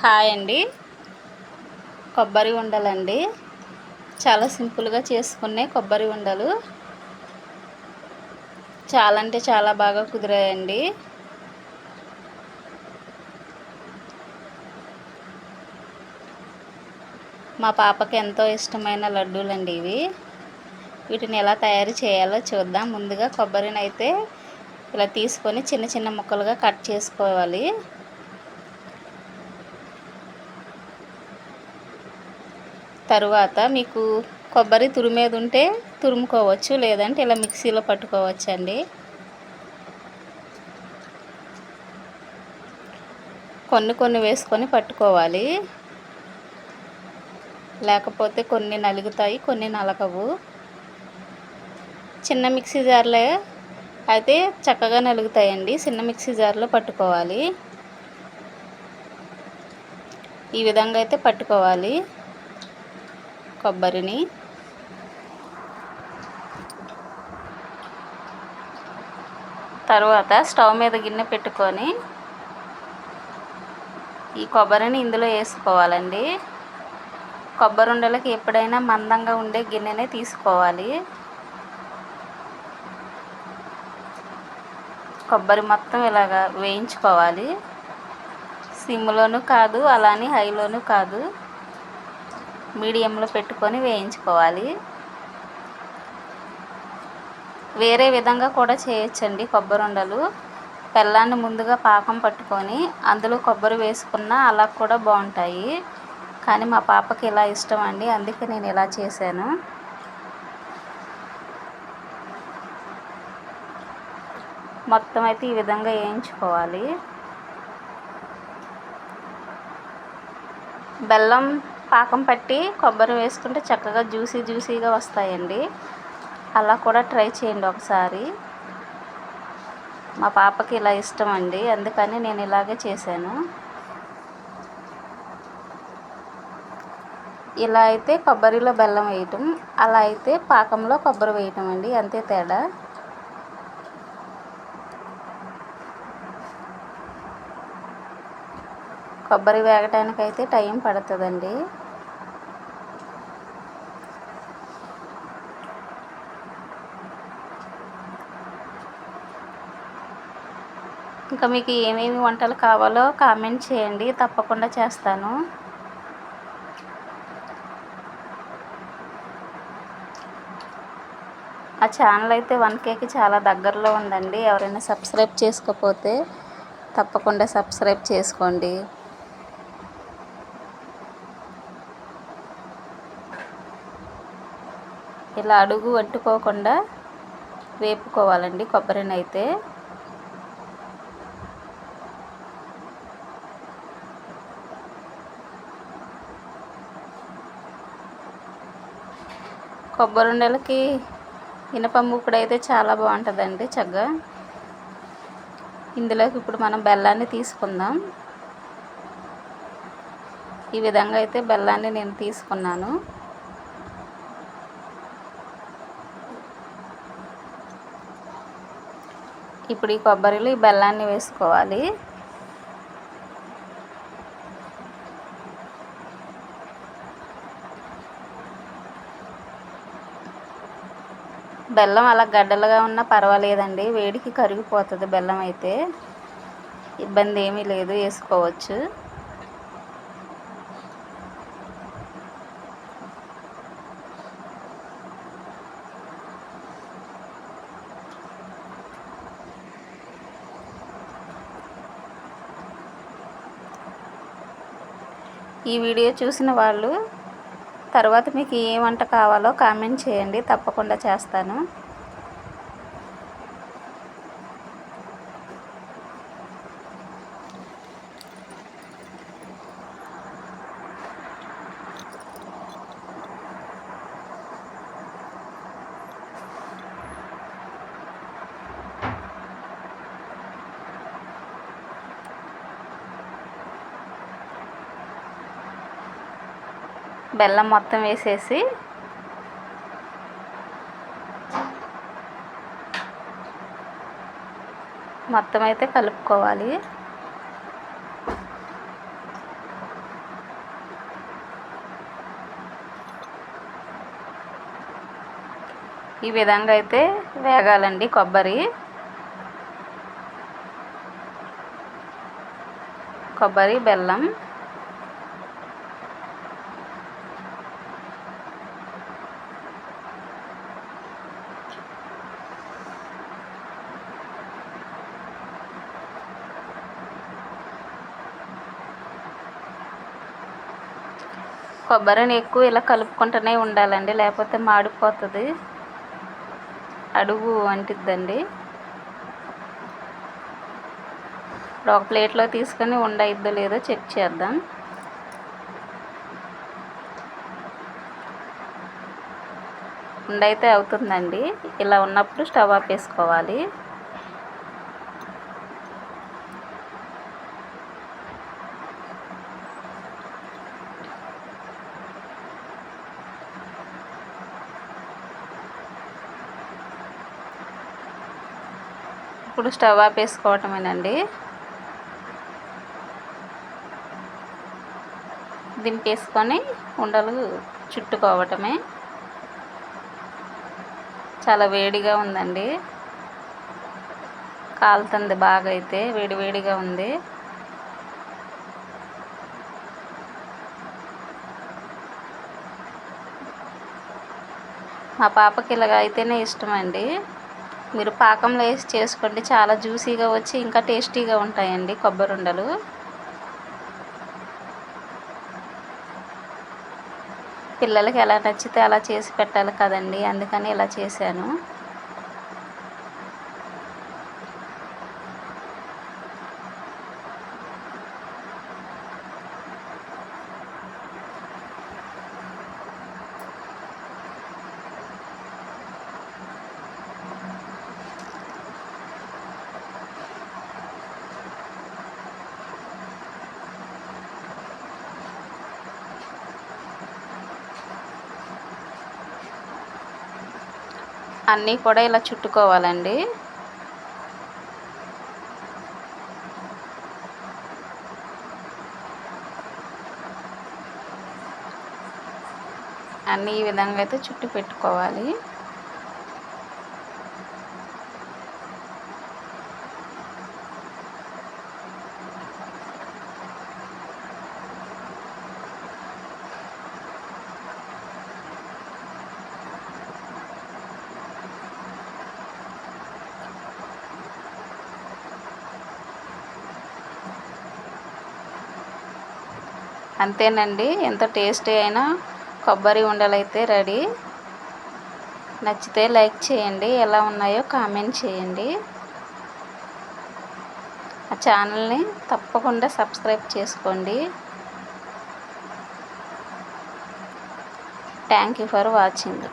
Hi అండి. కొబ్బరి ఉండలండి. చాలా సింపుల్గా చేసుకునే కొబ్బరి ఉండలు చాలా అంటే చాలా బాగా కుదిరాయండి. మా పాపకి ఎంతో ఇష్టమైన లడ్డూలండి ఇవి. వీటిని ఎలా తయారు చేయాలో చూద్దాం. ముందుగా కొబ్బరిని అయితే ఇలా తీసుకొని చిన్న చిన్న ముక్కలుగా కట్ చేసుకోవాలి. తరువాత మీకు కొబ్బరి తురిమేది ఉంటే తురుముకోవచ్చు, లేదంటే ఇలా మిక్సీలో పట్టుకోవచ్చండి. కొన్ని వేసుకొని పట్టుకోవాలి, లేకపోతే కొన్ని నలుగుతాయి, కొన్ని నలగవు. చిన్న మిక్సీ జార్లో అయితే చక్కగా నలుగుతాయండి. చిన్న మిక్సీ జార్లో పట్టుకోవాలి. ఈ విధంగా అయితే పట్టుకోవాలి కొబ్బరిని. తర్వాత స్టవ్ మీద గిన్నె పెట్టుకొని ఈ కొబ్బరిని ఇందులో వేసుకోవాలండి. కొబ్బరి ఉండలకి ఎప్పుడైనా మందంగా ఉండే గిన్నెనే తీసుకోవాలి. కొబ్బరి మొత్తం ఇలాగా వేయించుకోవాలి. సిమ్లోనూ కాదు, అలానే హైలోనూ కాదు, మీడియంలో పెట్టుకొని వేయించుకోవాలి. వేరే విధంగా కూడా చేయొచ్చండి కొబ్బరి ఉండలు. బెల్లాన్ని ముందుగా పాకం పట్టుకొని అందులో కొబ్బరి వేసుకున్న అలా కూడా బాగుంటాయి. కానీ మా పాపకి ఇలా ఇష్టం అండి, అందుకే నేను ఇలా చేశాను. మొత్తం అయితే ఈ విధంగా వేయించుకోవాలి. బెల్లం పాకం పట్టి కొబ్బరి వేసుకుంటే చక్కగా జ్యూసీగా వస్తాయండి. అలా కూడా ట్రై చేయండి ఒకసారి. మా పాపకి ఇలా ఇష్టం అండి, అందుకని నేను ఇలాగే చేశాను. ఇలా అయితే కొబ్బరిలో బెల్లం వేయటం, అలా అయితే పాకంలో కొబ్బరి వేయటం అండి, అంతే తేడా. కొబ్బరి వేగటానికి అయితే టైం పడుతుందండి. ఇంకా మీకు ఏమేమి వంటలు కావాలో కామెంట్ చేయండి, తప్పకుండా చేస్తాను. ఆ ఛానల్ అయితే 1Kకి చాలా దగ్గరలో ఉందండి. ఎవరైనా సబ్స్క్రైబ్ చేసుకోకపోతే తప్పకుండా సబ్స్క్రైబ్ చేసుకోండి. ఇలా అడుగు అంటుకోకుండా వేపుకోవాలండి కొబ్బరిని అయితే. కొబ్బరి ఉండలకి ఇనప మూకుడు అయితే చాలా బాగుంటుందండి చక్కగా. ఇందులోకి ఇప్పుడు మనం బెల్లాన్ని తీసుకుందాం. ఈ విధంగా అయితే బెల్లాన్ని నేను తీసుకున్నాను. ఇప్పుడు ఈ కొబ్బరిలో ఈ బెల్లాన్ని వేసుకోవాలి. బెల్లం అలా గడ్డలుగా ఉన్నా పర్వాలేదండి, వేడికి కరిగిపోతుంది బెల్లం అయితే. ఇబ్బంది ఏమీ లేదు, వేసుకోవచ్చు. ఈ వీడియో చూసిన వాళ్ళు తర్వాత మీకు ఏ వంట కావాలో కామెంట్ చేయండి, తప్పకుండా చేస్తాను. బెల్లం మొత్తం వేసేసి మొత్తం అయితే కలుపుకోవాలి. ఈ విధంగా అయితే వేగాలండి కొబ్బరి బెల్లం. కొబ్బరిని ఎక్కువ ఇలా కలుపుకుంటూనే ఉండాలండి, లేకపోతే మాడిపోతుంది, అడుగు అంటిద్దండి. ఇప్పుడు ఒక ప్లేట్లో తీసుకొని ఉండయిద్దో లేదో చెక్ చేద్దాం. ఉండైతే అవుతుందండి. ఇలా ఉన్నప్పుడు స్టవ్ ఆపేసుకోవాలి. ఇప్పుడు స్టవ్ ఆపేసుకోవటమేనండి. దింపేసుకొని ఉండలు చుట్టుకోవటమే. చాలా వేడిగా ఉందండి, కాలుతుంది బాగా, అయితే వేడివేడిగా ఉంది. మా పాపకి ఇలాగ అయితేనే ఇష్టం అండి. మీరు పాకంలో వేసి చేసుకోండి, చాలా జ్యూసీగా వచ్చి ఇంకా టేస్టీగా ఉంటాయండి కొబ్బరి ఉండలు. పిల్లలకి ఎలా నచ్చితే అలా చేసి పెట్టాలి కదండి, అందుకని ఇలా చేశాను. అన్నీ కూడా ఇలా చుట్టుకోవాలండి. అన్నీ ఈ విధంగా అయితే చుట్టు పెట్టుకోవాలి. అంతేనండి, ఎంతో టేస్టీ అయిన కొబ్బరి ఉండలు అయితే రెడీ. నచ్చితే లైక్ చేయండి, ఎలా ఉన్నాయో కామెంట్ చేయండి. ఆ ఛానల్ని తప్పకుండా సబ్స్క్రైబ్ చేసుకోండి. Thank you for watching.